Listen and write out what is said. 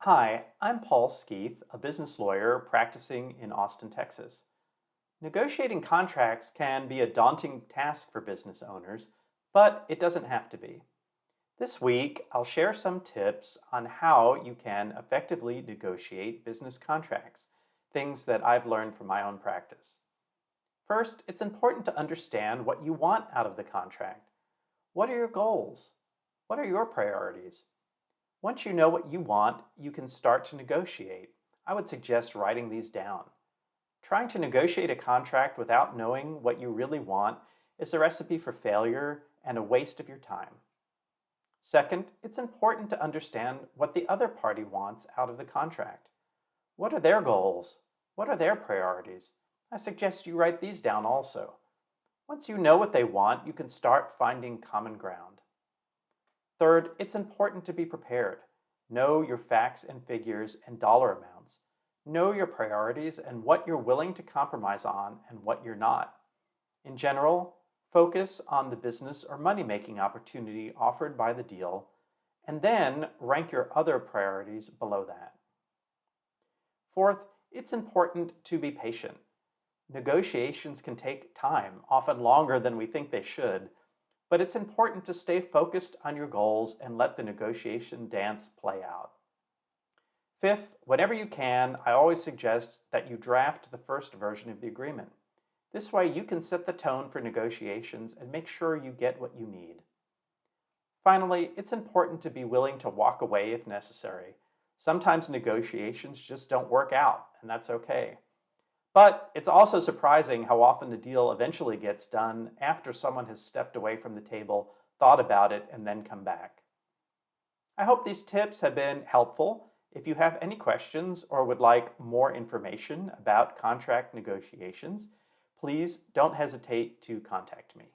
Hi, I'm Paul Skeith, a business lawyer practicing in Austin, Texas. Negotiating contracts can be a daunting task for business owners, but it doesn't have to be. This week, I'll share some tips on how you can effectively negotiate business contracts, things that I've learned from my own practice. First, it's important to understand what you want out of the contract. What are your goals? What are your priorities? Once you know what you want, you can start to negotiate. I would suggest writing these down. Trying to negotiate a contract without knowing what you really want is a recipe for failure and a waste of your time. Second, it's important to understand what the other party wants out of the contract. What are their goals? What are their priorities? I suggest you write these down also. Once you know what they want, you can start finding common ground. Third, it's important to be prepared. Know your facts and figures and dollar amounts. Know your priorities and what you're willing to compromise on and what you're not. In general, focus on the business or money-making opportunity offered by the deal, and then rank your other priorities below that. Fourth, it's important to be patient. Negotiations can take time, often longer than we think they should, but it's important to stay focused on your goals and let the negotiation dance play out. Fifth, whenever you can, I always suggest that you draft the first version of the agreement. This way you can set the tone for negotiations and make sure you get what you need. Finally, it's important to be willing to walk away if necessary. Sometimes negotiations just don't work out, and that's okay. But it's also surprising how often the deal eventually gets done after someone has stepped away from the table, thought about it, and then come back. I hope these tips have been helpful. If you have any questions or would like more information about contract negotiations, please don't hesitate to contact me.